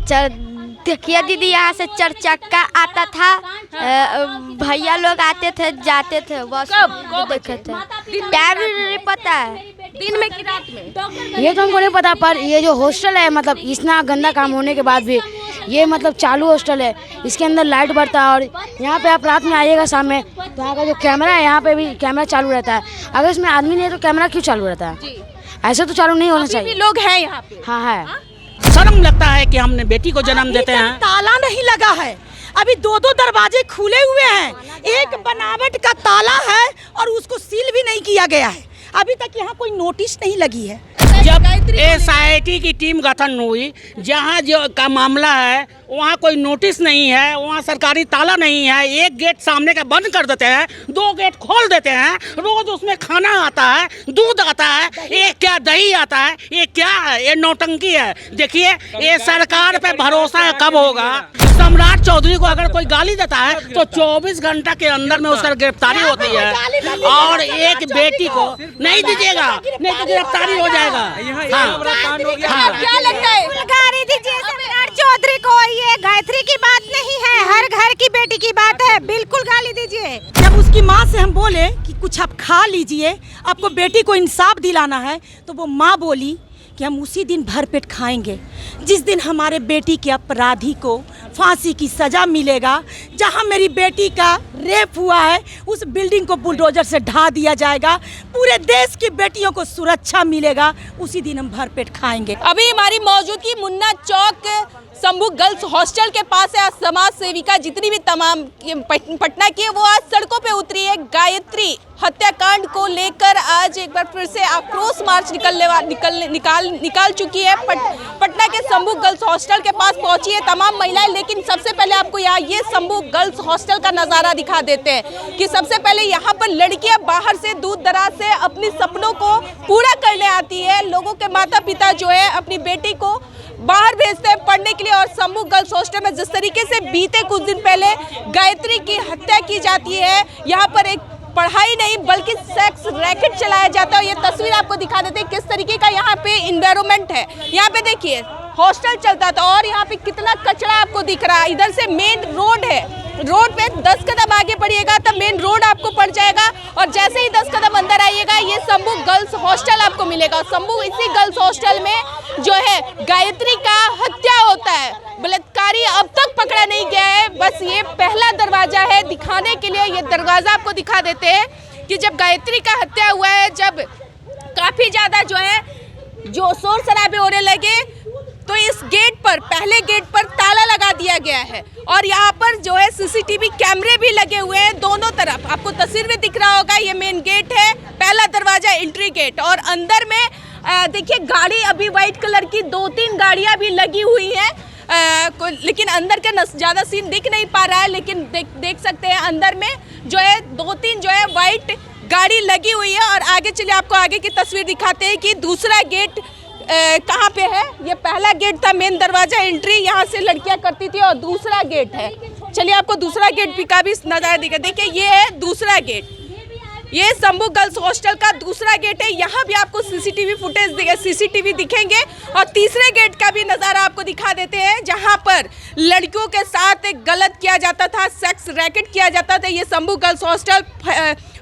देखिए दीदी, यहाँ से 4 चक्का आता था, भैया लोग आते थे जाते थे, बस देखे थे। टाइम नहीं पता है, दिन में कि रात में? ये तो हमको नहीं पता, पर ये जो हॉस्टल है मतलब इतना गंदा काम होने के बाद भी ये मतलब चालू हॉस्टल है, इसके अंदर लाइट बढ़ता है और यहाँ पे आप रात में आइएगा शाम में तो यहाँ का जो कैमरा है यहाँ पे भी कैमरा चालू रहता है। अगर इसमें आदमी नहीं है तो कैमरा क्यों चालू रहता है? ऐसे तो चालू नहीं होना चाहिए। लोग हैं यहाँ पे? हाँ है। शर्म लगता है कि हमने बेटी को जन्म देते हैं। ताला नहीं लगा है, अभी 2-2 दरवाजे खुले हुए हैं, एक बनावट का ताला है और उसको सील भी नहीं किया गया है। अभी तक यहाँ कोई नोटिस नहीं लगी है। जब SIT की टीम गठन हुई, जहाँ जो का मामला है वहाँ कोई नोटिस नहीं है, वहाँ सरकारी ताला नहीं है, एक गेट सामने का बंद कर देते हैं, 2 गेट खोल देते हैं, रोज उसमें खाना आता है, दूध आता है, ये क्या दही आता है, ये क्या है? ये नौटंकी है। देखिए ये सरकार पे भरोसा कब होगा? सम्राट चौधरी को अगर कोई गाली देता है तो 24 घंटा के अंदर में उसका गिरफ्तारी होती है और एक बेटी को नहीं दीजिएगा, नहीं तो गिरफ्तारी हो जाएगा। क्या लगता है? गाली दीजिए सम्राट चौधरी को, ये गायत्री की बात नहीं है, हर घर की बेटी की बात है, बिल्कुल गाली दीजिए। जब उसकी माँ से हम बोले कि कुछ आप खा लीजिए, आपको बेटी को इंसाफ दिलाना है, तो वो माँ बोली कि हम उसी दिन भरपेट खाएंगे जिस दिन हमारे बेटी के अपराधी को फांसी की सजा मिलेगा। जहां मेरी बेटी का रेप हुआ है उस बिल्डिंग को बुलडोजर से ढा दिया जाएगा, पूरे देश की बेटियों को सुरक्षा मिलेगा, उसी दिन हम भरपेट खाएंगे। अभी हमारी मौजूदगी मुन्ना चौक शंभू गर्ल्स हॉस्टल के पास है। आज समाज सेविका जितनी भी तमाम पटना की है वो आज सड़कों पे उतरी है। गायत्री हत्याकांड को लेकर आज एक बार फिर से आक्रोश मार्च निकाल चुकी है। पटना के शंभू गर्ल्स हॉस्टल के पास पहुंची है तमाम महिलाएं। लेकिन सबसे पहले आपको यहाँ ये शंभू गर्ल्स हॉस्टल का नज़ारा दिखा देते हैं कि सबसे पहले यहाँ पर लड़कियां बाहर से दूर दराज से अपने सपनों को पूरा करने आती है। लोगों के माता पिता जो है अपनी बेटी को बाहर भेजते हैं पढ़ने के लिए। और शंभू गर्ल्स हॉस्टल में जिस तरीके से बीते कुछ दिन पहले गायत्री की हत्या की जाती है, यहाँ पर एक पढ़ाई नहीं बल्कि सेक्स रैकेट चलाया जाता है। ये तस्वीर आपको दिखा देते हैं किस तरीके का यहाँ पे इन्वायरमेंट है। यहाँ पे देखिए हॉस्टल चलता था और यहाँ पे कितना कचरा आपको दिख रहा है। इधर से मेन रोड है, रोड पे 10 कदम आगे बढ़िएगा तब मेन रोड आपको पड़ जाएगा और जैसे ही 10 कदम अंदर आइएगा ये शंभू गर्ल्स हॉस्टल आपको मिलेगा। शंभू इसी गर्ल्स हॉस्टल में जो है गायत्री का हत्या होता है। बलात्कारी अब तक पकड़ा नहीं गया है, बस ये पहला दरवाजा है दिखाने के लिए। ये दरवाजा आपको दिखा देते हैं कि जब गायत्री का हत्या हुआ है, जब काफी ज्यादा जो है जो शोर शराबे होने लगे तो इस गेट पर, पहले गेट पर ताला लगा दिया गया है और यहाँ पर जो है CCTV कैमरे भी लगे हुए हैं दोनों तरफ। आपको तस्वीर में दिख रहा होगा ये मेन गेट है, पहला दरवाजा एंट्री गेट। और अंदर में देखिए गाड़ी अभी व्हाइट कलर की 2-3 गाड़ियाँ भी लगी हुई हैं, लेकिन अंदर का ज़्यादा सीन दिख नहीं पा रहा है। लेकिन देख सकते हैं अंदर में जो है 2-3 जो है व्हाइट गाड़ी लगी हुई है। और आगे चलिए आपको आगे की तस्वीर दिखाते हैं कि दूसरा गेट कहाँ पे है। ये पहला गेट था मेन दरवाजा एंट्री, यहाँ से लड़कियाँ करती थी और दूसरा गेट है। चलिए आपको दूसरा गेट भी का भी नज़ारा दिखा। देखिए ये है दूसरा गेट, ये शंभू गर्ल्स हॉस्टल का दूसरा गेट है। यहाँ भी आपको CCTV फुटेज CCTV दिखेंगे। और तीसरे गेट का भी नज़ारा आपको दिखा देते हैं जहाँ पर लड़कियों के साथ गलत किया जाता था, सेक्स रैकेट किया जाता था। ये शंभू गर्ल्स हॉस्टल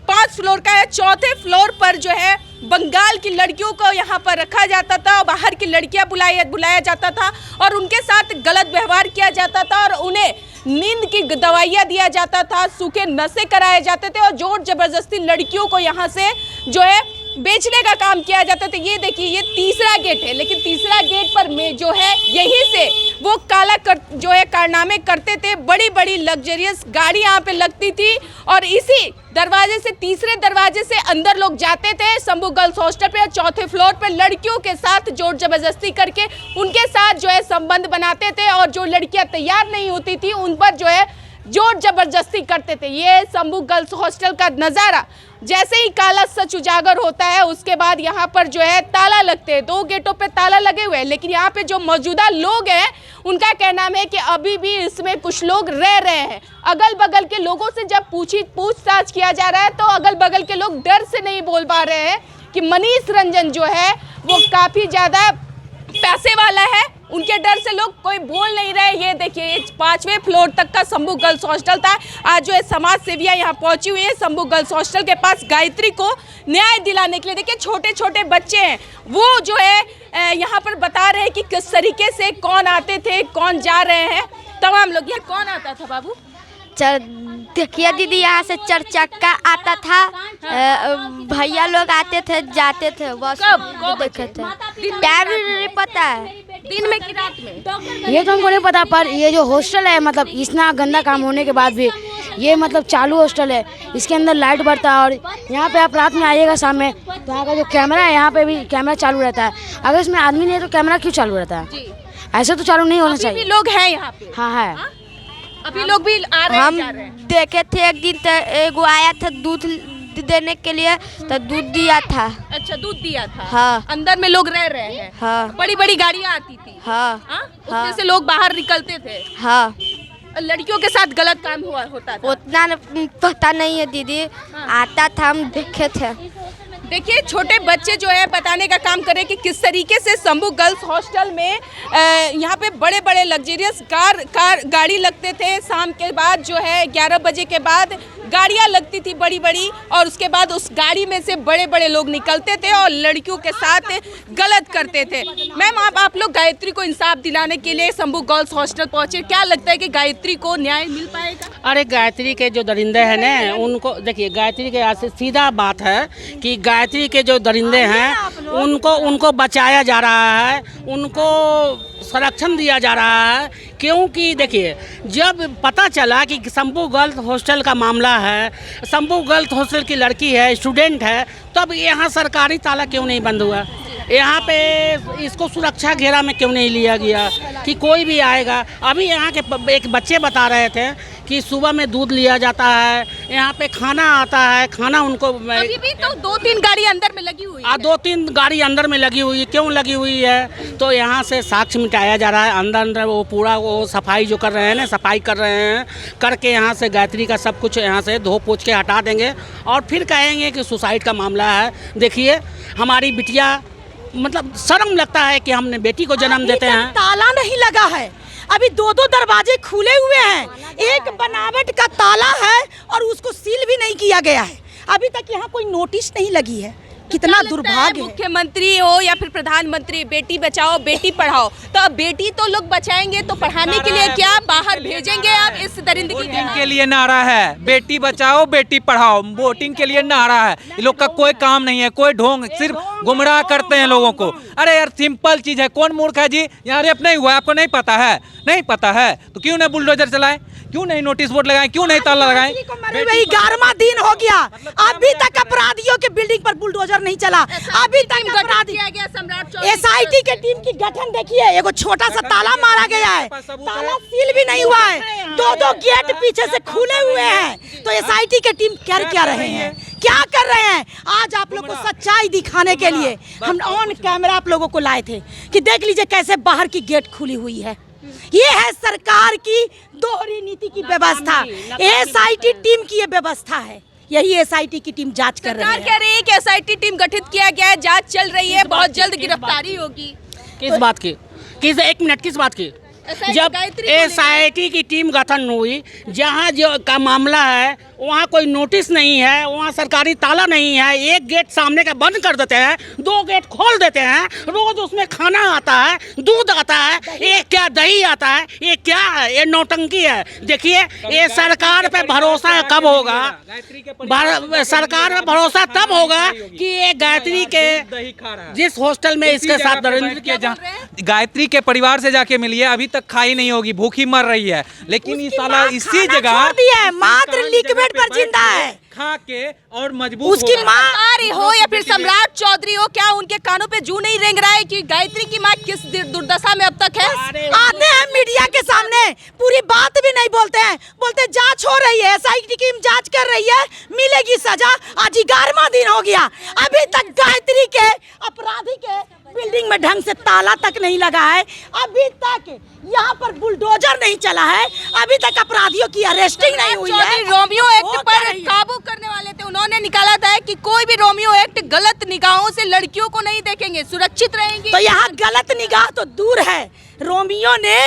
5 फ्लोर का है। 4थे फ्लोर पर जो है बंगाल की लड़कियों को यहाँ पर रखा जाता था और बाहर की लड़कियाँ बुलाया जाता था और उनके साथ गलत व्यवहार किया जाता था और उन्हें नींद की दवाइयाँ दिया जाता था, सूखे नशे कराए जाते थे और जोर जबरदस्ती लड़कियों को यहाँ से जो है बेचने का काम किया जाता था। ये देखिए ये तीसरा गेट है, लेकिन तीसरा गेट पर में जो है यहीं से वो जो है कारनामे करते थे। बड़ी बड़ी लग्जरियस गाड़ी यहाँ पे लगती थी और इसी दरवाजे से, तीसरे दरवाजे से अंदर लोग जाते थे शंभू गर्ल्स हॉस्टल पे। 4थे फ्लोर पे लड़कियों के साथ जोर जबरदस्ती करके उनके साथ जो है संबंध बनाते थे और जो लड़कियां तैयार नहीं होती थी उन पर जो है जोर जबरदस्ती करते थे। ये शंभू गर्ल्स हॉस्टल का नज़ारा। जैसे ही काला सच उजागर होता है उसके बाद यहाँ पर जो है ताला लगते हैं, 2 गेटों पे ताला लगे हुए हैं। लेकिन यहाँ पे जो मौजूदा लोग हैं उनका कहना है कि अभी भी इसमें कुछ लोग रह रहे हैं। अगल बगल के लोगों से जब पूछताछ किया जा रहा है तो अगल बगल के लोग डर से नहीं बोल पा रहे हैं कि मनीष रंजन जो है वो काफ़ी ज़्यादा पैसे वाला है, उनके डर से लोग कोई बोल नहीं रहे। ये देखिए, ये 5वें फ्लोर तक का शंभू गर्ल्स हॉस्टल था। आज जो है समाज सेवियाँ यहाँ पहुंची हुई है शंभू गर्ल्स हॉस्टल के पास गायत्री को न्याय दिलाने के लिए। देखिए, छोटे छोटे बच्चे हैं, वो जो है यहाँ पर बता रहे हैं कि किस तरीके से कौन आते थे, कौन जा रहे हैं, तमाम लोग। यहाँ कौन आता था बाबू? देखिए दीदी, यहाँ से 4 चक्का आता था, भैया लोग आते थे जाते थे, बस देखे थे। टाइम नहीं पता है, दिन में कि रात में? ये तो हमको नहीं पता, पर ये जो हॉस्टल है मतलब इतना गंदा काम होने के बाद भी ये मतलब चालू हॉस्टल है। इसके अंदर लाइट बढ़ता है और यहाँ पे आप रात में आइएगा शाम में तो यहाँ का जो कैमरा है यहाँ पे भी कैमरा चालू रहता है। अगर इसमें आदमी नहीं है तो कैमरा क्यों चालू रहता है? ऐसे तो चालू नहीं होना चाहिए। लोग हैं यहाँ पे? हाँ है, अभी लोग भी आ रहे हैं, हम जा रहे हैं। देखे थे एक दिन, एगो आया था दूध देने के लिए, तो दूध दिया था। अच्छा, दूध दिया था। हाँ। अंदर में लोग रह रहे हैं। हाँ। बड़ी बड़ी गाड़ियाँ आती थी। हाँ। उसमें से लोग बाहर निकलते थे। हाँ, लड़कियों के साथ गलत काम होता था। उतना पता नहीं है दीदी, आता था, हम देखे थे। देखिए, छोटे बच्चे जो है बताने का काम करें कि किस तरीके से शंभू गर्ल्स हॉस्टल में यहाँ पे बड़े बड़े लग्जरियस गाड़ी लगते थे। शाम के बाद जो है 11 बजे के बाद गाड़ियाँ लगती थी बड़ी बड़ी, और उसके बाद उस गाड़ी में से बड़े बड़े लोग निकलते थे और लड़कियों के साथ गलत करते थे। मैम, आप लोग गायत्री को इंसाफ दिलाने के लिए शंभू गर्ल्स हॉस्टल पहुँचे, क्या लगता है कि गायत्री को न्याय मिल पाएगा? अरे गायत्री के जो दरिंदे हैं ना, उनको देखिए, गायत्री के यहाँ से सीधा बात है कि गायत्री के जो दरिंदे हैं उनको बचाया जा रहा है, उनको संरक्षण दिया जा रहा है। क्योंकि देखिए, जब पता चला कि शंभू गर्ल्स हॉस्टल का मामला है, शंभू गर्ल्स हॉस्टल की लड़की है, स्टूडेंट है, तब यहाँ सरकारी ताला क्यों नहीं बंद हुआ? यहाँ पे इसको सुरक्षा घेरा में क्यों नहीं लिया गया कि कोई भी आएगा? अभी यहाँ के एक बच्चे बता रहे थे कि सुबह में दूध लिया जाता है, यहाँ पे खाना आता है, खाना उनको अभी भी तो 2-3 गाड़ी अंदर में लगी हुई है। 2-3 गाड़ी अंदर में लगी हुई है। क्यों लगी हुई है? तो यहाँ से साक्ष्य मिटाया जा रहा है। अंदर वो पूरा वो सफाई जो कर रहे हैं ना, सफाई कर रहे हैं, करके यहाँ से गायत्री का सब कुछ यहाँ से धो पोछ के हटा देंगे और फिर कहेंगे कि सुसाइड का मामला है। देखिए, हमारी बिटिया, मतलब शर्म लगता है कि हमने बेटी को जन्म देते हैं। ताला नहीं लगा है, अभी 2-2 दरवाजे खुले हुए हैं, एक बनावट का ताला है और उसको सील भी नहीं किया गया है। अभी तक यहाँ कोई नोटिस नहीं लगी है। कितना दुर्भाग्य है। मुख्यमंत्री हो या फिर प्रधानमंत्री, बेटी बचाओ बेटी पढ़ाओ, तो अब बेटी तो लोग बचाएंगे तो पढ़ाने के लिए क्या बाहर भेजेंगे आप? इस दरिंदगी वोटिंग के लिए नारा है, बेटी बचाओ बेटी पढ़ाओ, वोटिंग के लिए नारा है। ये लोग का कोई काम नहीं है, कोई ढोंग, सिर्फ गुमराह करते हैं लोगों को। अरे यार, सिंपल चीज है, कौन मूर्ख है जी? यहाँ रेप नहीं हुआ, आपको नहीं पता है? नहीं पता है तो क्यों नहीं बुलडोजर चलाए, क्यों नहीं नोटिस बोर्ड लगाए, क्यों नहीं ताला लगाए? 11वां दिन हो गया, अभी तक अपराधियों के बिल्डिंग पर बुलडोजर नहीं चला। अभी तक अपराधी SIT के टीम की गठन देखिए, एगो छोटा सा ताला मारा गया है, ताला सील भी नहीं हुआ है, 2-2 गेट पीछे से खुले हुए हैं। तो SIT के टीम कर क्या रहे हैं, क्या कर रहे हैं? आज आप लोग को सच्चाई दिखाने के लिए हम ऑन कैमरा आप लोगों को लाए थे कि देख लीजिए कैसे बाहर की गेट खुली हुई है। ये है सरकार की दोहरी नीति की व्यवस्था, SIT टीम की ये व्यवस्था है। यही SIT की टीम जांच कर रही है। सरकार कह रही है कि SIT टीम गठित किया गया है, जांच चल रही है, बहुत जल्द गिरफ्तारी होगी। किस बात की? एक मिनट, किस बात की? जब SIT की टीम गठन हुई, जहाँ जो का मामला है वहाँ कोई नोटिस नहीं है, वहाँ सरकारी ताला नहीं है, एक गेट सामने का बंद कर देते हैं, 2 गेट खोल देते हैं, रोज उसमें खाना आता है, दूध आता है, ये क्या दही आता है, ये क्या है? ये नौटंकी है। देखिए, ये सरकार पे भरोसा कब होगा? सरकार पे भरोसा तब होगा कि ये गायत्री के जिस हॉस्टल में इसके साथ गायत्री के परिवार से जाके मिलिए, अभी तक खाई नहीं होगी, भूखी मर रही है, लेकिन इस साला इसी जगह मात्र लिक्विड पर जिंदा है, खा के और मजबूत उसकी माँ हो या फिर सम्राट चौधरी हो, क्या उनके कानों पे जू नहीं रेंग रहा है कि गायत्री की माँ किस दुर्दशा में अब तक है? आते हैं मीडिया के सामने, पूरी बात भी नहीं बोलते हैं, बोलते जांच हो रही है, SIT टीम जांच कर रही है, मिलेगी सजा। आज 11वां दिन हो गया, अभी तक गायत्री के अपराधी के बिल्डिंग में ढंग से ताला तक नहीं लगा है, अभी तक यहाँ पर बुलडोजर नहीं चला है, अभी तक अपराधियों की अरेस्टिंग नहीं हुई है। रोमियो एक्ट पर काबू करने वाले थे, उन्होंने निकाला था कि कोई भी रोमियो एक्ट गलत निगाहों से लड़कियों को नहीं देखेंगे, सुरक्षित रहेंगी। तो यहाँ गलत निगाह तो दूर है, रोमियो ने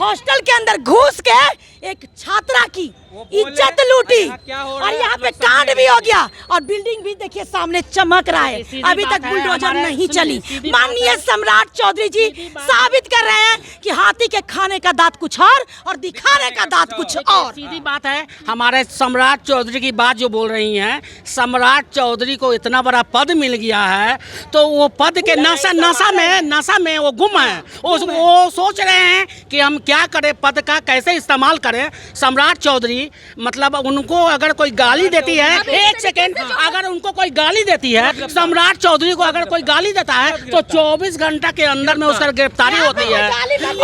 हॉस्टल के अंदर घुस के एक छात्रा की इज्जत लूटी और यहाँ पे कांड भी हो गया और बिल्डिंग भी देखिए सामने चमक रहा है। अभी तक बुलडोजर नहीं चली। माननीय सम्राट चौधरी जी साबित कर रहे हैं कि हाथी के खाने का दांत कुछ और दिखाने का दांत कुछ और। सीधी बात है, हमारे सम्राट चौधरी की बात जो बोल रही हैं, सम्राट चौधरी को इतना बड़ा पद मिल गया है तो वो पद के नशा में वो गुम है। वो सोच रहे हैं कि हम क्या करें, पद का कैसे इस्तेमाल करें। सम्राट चौधरी मतलब उनको अगर कोई गाली देती है, एक सेकेंड, अगर उनको कोई गाली देती है, सम्राट चौधरी को अगर कोई गाली देता है तो 24 घंटा के अंदर में उसका गिरफ्तारी होती है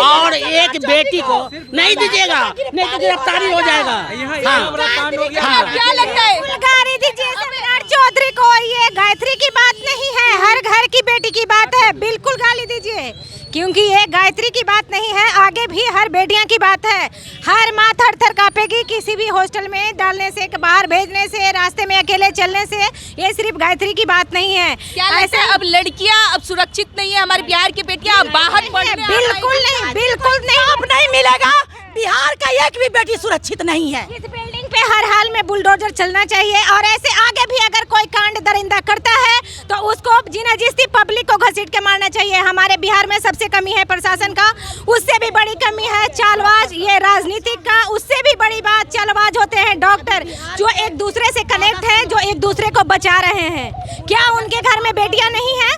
और एक बेटी को नहीं दीजिएगा, नहीं तो गिरफ्तारी हो जाएगा। क्या लगता है? गाली दीजिए सम्राट चौधरी को। ये गायत्री की बात नहीं है, हर घर की बेटी की बात है। बिल्कुल गाली दीजिए, क्योंकि ये गायत्री की बात नहीं है, आगे भी हर बेटियां की बात है। हर माँ थर थर कांपेगी किसी भी हॉस्टल में डालने से, बाहर भेजने से, रास्ते में अकेले चलने से। ये सिर्फ गायत्री की बात नहीं है। क्या लगता है अब लड़कियां अब सुरक्षित नहीं है? हमारी बिहार की बेटियां अब बाहर पढ़ने बिल्कुल नहीं, बिल्कुल नहीं। अब नहीं मिलेगा। बिहार का एक भी बेटी सुरक्षित नहीं है। इस बिल्डिंग पे हर हाल में बुलडोजर चलना चाहिए और ऐसे आगे भी अगर कोई कांड दरिंदा करता है तो उसको जीना जिसती पब्लिक को घसीट के मारना चाहिए। हमारे बिहार में सबसे कमी है प्रशासन का, उससे भी बड़ी कमी है चालबाज ये राजनीतिक का, उससे भी बड़ी बात चालबाज होते हैं डॉक्टर जो एक दूसरे से कनेक्ट है, जो एक दूसरे को बचा रहे हैं। क्या उनके घर में बेटियां नहीं है?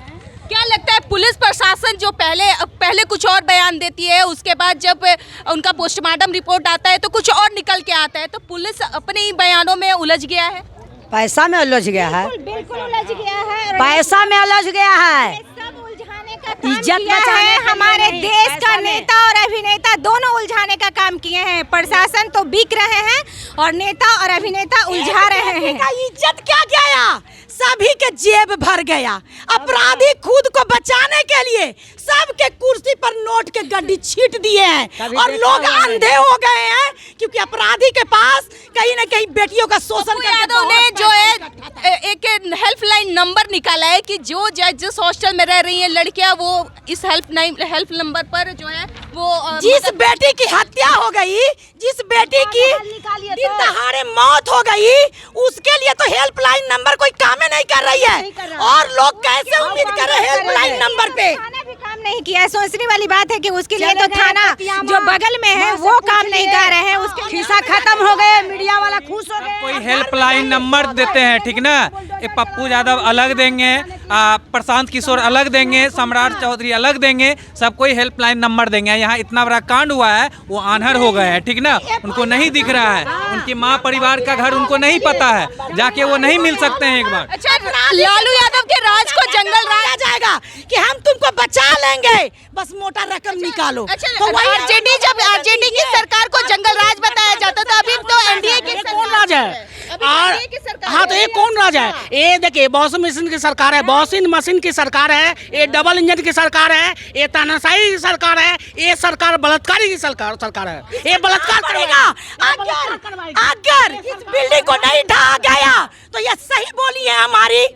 क्या लगता है पुलिस प्रशासन जो पहले कुछ और बयान देती है, उसके बाद जब उनका पोस्टमार्टम रिपोर्ट आता है तो कुछ और निकल के आता है, तो पुलिस अपने ही बयानों में उलझ गया है? पैसा में उलझ गया है, बिल्कुल उलझ गया है। पैसा में उलझ गया है। सब उलझाने का काम इज्जत किया बचाने है। के लिए हमारे नहीं, देश का पैसा में। नेता और अभिनेता दोनों उलझाने का काम किए हैं। प्रशासन तो बिक रहे हैं और नेता और अभिनेता उलझा रहे हैं। का इज्जत क्या गया, सभी के जेब भर गया। अपराधी खुद को बचाने के लिए सबके कुर्सी पर नोट के गड्डी छीट दिए हैं और लोग अंधे हो गए हैं क्योंकि अपराधी के पास कहीं न कहीं बेटियों का शोषण यादव ने जो है एक हेल्पलाइन नंबर निकाला है कि जो जिस हॉस्टल में रह रही हैं लड़कियां वो इस हेल्प नंबर पर जो है वो जिस बेटी की हत्या हो गई, जिस बेटी की दिन दहाड़े मौत हो गई, उसके लिए तो हेल्पलाइन नंबर कोई काम नहीं कर रही है और लोग कैसे उम्मीद कर रहे हैं हेल्पलाइन नंबर पे? थाना भी काम नहीं किया है। सोचने वाली बात है कि उसके लिए तो थाना जो बगल में है वो काम नहीं कर रहे हैं। उसके खिस्सा खत्म हो गए, मीडिया वाला खुश हो गए। कोई हेल्पलाइन नंबर देते हैं, ठीक ना? ये पप्पू यादव अलग देंगे, प्रशांत किशोर अलग देंगे, सम्राट चौधरी अलग देंगे, सब कोई हेल्पलाइन नंबर देंगे। यहाँ इतना बड़ा कांड हुआ है, वो आन्हर हो गए हैं, ठीक ना? उनको नहीं दिख रहा है, उनकी माँ परिवार का घर उनको नहीं पता है, जाके वो नहीं मिल सकते हैं एक बार। अच्छा, लालू यादव के राज को जंगल राज जाएगा कि हम तुमको बचा लेंगे, बस मोटा रकम निकालो। तो आरजेडी जब आरजेडी की सरकार को जंगल राज बताया जाता था, अभी तो एनडीए की कौन राज है? हाँ, तो ये कौन राज है? ये देखिए वॉशिंग मशीन की सरकार है, वॉशिंग मशीन की सरकार है, ये डबल इंजन की सरकार है, ये तानाशाही की सरकार है, ये सरकार बलात्कारी की सरकार है। ये बलात्कार करेगा। अगर इस बिल्डिंग को नहीं ढहा गया तो ये सही बोली है हमारी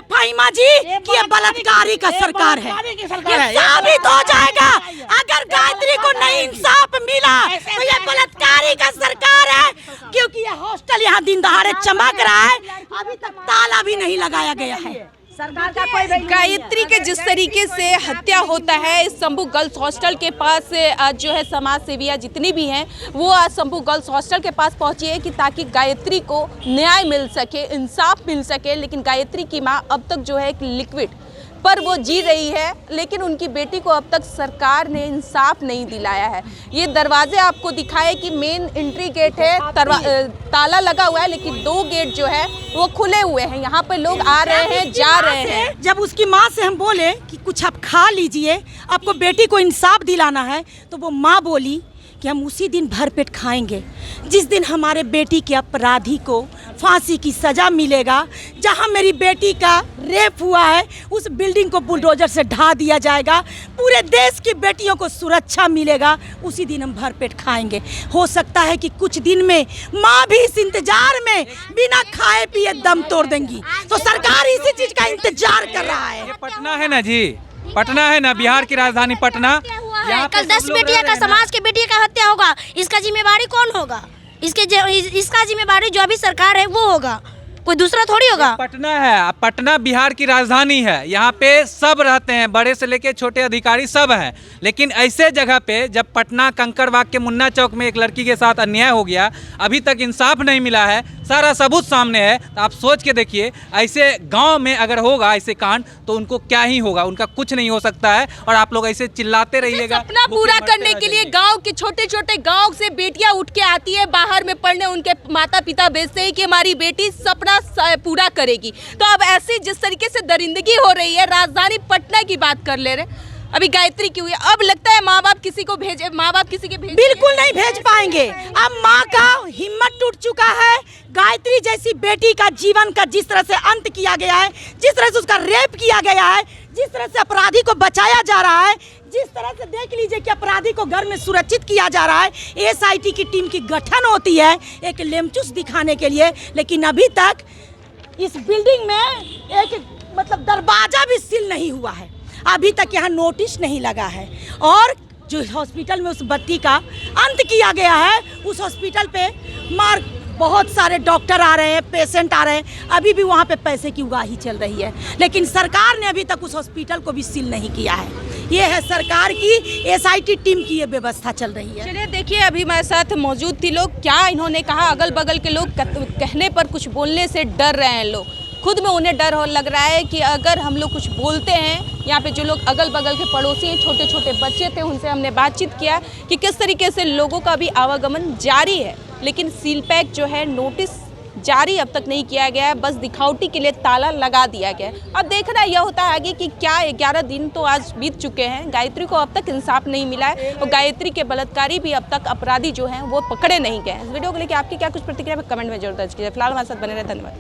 फाहिमा जी कि ये बलात्कारी का सरकार है। ये साबित हो जाएगा अगर गायत्री को नहीं इंसाफ मिला तो ये बलात्कारी का सरकार है, क्योंकि ये हॉस्टल यहाँ दिन दहाड़े चमक रहा है, अभी तक ताला भी नहीं लगाया गया है। सरकार का कोई गायत्री के जिस तरीके से हत्या होता है इस शंभू गर्ल्स हॉस्टल के पास जो है समाज सेवियाँ जितनी भी हैं वो आज शंभू गर्ल्स हॉस्टल के पास पहुंची है कि ताकि गायत्री को न्याय मिल सके, इंसाफ मिल सके। लेकिन गायत्री की मां अब तक जो है एक लिक्विड पर वो जी रही है, लेकिन उनकी बेटी को अब तक सरकार ने इंसाफ नहीं दिलाया है। ये दरवाजे आपको दिखाए कि मेन एंट्री गेट है, ताला लगा हुआ है, लेकिन 2 गेट जो है वो खुले हुए हैं। यहाँ पे लोग आ रहे हैं, जा रहे हैं। जब उसकी माँ से हम बोले कि कुछ आप खा लीजिए, आपको बेटी को इंसाफ दिलाना है, तो वो माँ बोली कि हम उसी दिन भरपेट खाएंगे जिस दिन हमारे बेटी के अपराधी को फांसी की सजा मिलेगा। जहां मेरी बेटी का रेप हुआ है उस बिल्डिंग को बुलडोजर से ढा दिया जाएगा, पूरे देश की बेटियों को सुरक्षा मिलेगा, उसी दिन हम भरपेट खाएंगे। हो सकता है कि कुछ दिन में माँ भी इस इंतजार में बिना खाए पिए दम तोड़ देंगी। तो सरकार इसी चीज का इंतजार कर रहा है। ये पटना है ना जी, पटना है ना, बिहार की राजधानी पटना। यहाँ पे कल सब 10 लोग बेटियां रह का, रहे हैं ना। समाज के बेटियों का हत्या होगा, इसका जिम्मेवारी कौन होगा? इसका जिम्मेवारी जो अभी सरकार है वो होगा, कोई दूसरा थोड़ी होगा। पटना है, पटना बिहार की राजधानी है, यहाँ पे सब रहते हैं, बड़े से लेके छोटे अधिकारी सब हैं। लेकिन ऐसे जगह पे जब पटना कंकड़बाग के मुन्ना चौक में एक लड़की के साथ अन्याय हो गया, अभी तक इंसाफ नहीं मिला है, सारा सबूत सामने है, तो आप सोच के देखिए ऐसे गांव में अगर होगा ऐसे कांड तो उनको क्या ही होगा, उनका कुछ नहीं हो सकता है। और आप लोग ऐसे चिल्लाते रहिएगा। सपना पूरा करने के लिए गांव के छोटे छोटे गांव से बेटियां उठ के आती है बाहर में पढ़ने, उनके माता पिता भेजते हैं कि हमारी बेटी सपना पूरा करेगी। तो अब ऐसी जिस तरीके से दरिंदगी हो रही है, राजधानी पटना की बात कर ले रहे, अभी गायत्री की हुई, अब लगता है माँ बाप किसी के भेज बिल्कुल नहीं भेज पाएंगे। अब माँ का हिम्मत टूट चुका है। गायत्री जैसी बेटी का जीवन का जिस तरह से अंत किया गया है, जिस तरह से उसका रेप किया गया है, जिस तरह से अपराधी को बचाया जा रहा है, जिस तरह से देख लीजिए कि अपराधी को घर में सुरक्षित किया जा रहा है। एसआईटी की टीम की गठन होती है एक लेमचूस दिखाने के लिए, लेकिन अभी तक इस बिल्डिंग में एक मतलब दरवाजा भी सील नहीं हुआ है, अभी तक यहाँ नोटिस नहीं लगा है। और जो हॉस्पिटल में उस बत्ती का अंत किया गया है, उस हॉस्पिटल पे बहुत सारे डॉक्टर आ रहे हैं, पेशेंट आ रहे हैं, अभी भी वहाँ पे पैसे की उगाही चल रही है, लेकिन सरकार ने अभी तक उस हॉस्पिटल को भी सील नहीं किया है। ये है सरकार की, एसआईटी टीम की ये व्यवस्था चल रही है। चलिए देखिए, अभी हमारे साथ मौजूद थी लोग, क्या इन्होंने कहा, अगल बगल के लोग कहने पर कुछ बोलने से डर रहे हैं, लोग खुद में उन्हें डर लग रहा है कि अगर हम लोग कुछ बोलते हैं, यहाँ पे जो लोग अगल बगल के पड़ोसी हैं, छोटे छोटे बच्चे थे, उनसे हमने बातचीत किया कि किस तरीके से लोगों का भी आवागमन जारी है, लेकिन सील पैक जो है नोटिस जारी अब तक नहीं किया गया है, बस दिखावटी के लिए ताला लगा दिया गया है। अब देखना यह होता है आगे कि क्या 11 दिन तो आज बीत चुके हैं, गायत्री को अब तक इंसाफ नहीं मिला है और गायत्री के बलात्कारी भी अब तक अपराधी जो हैं वो पकड़े नहीं गए हैं। इस वीडियो को लेकर आपकी क्या कुछ प्रतिक्रिया कमेंट में जरूर दर्ज कीजिए। फिलहाल हमारे साथ बने रहे, धन्यवाद।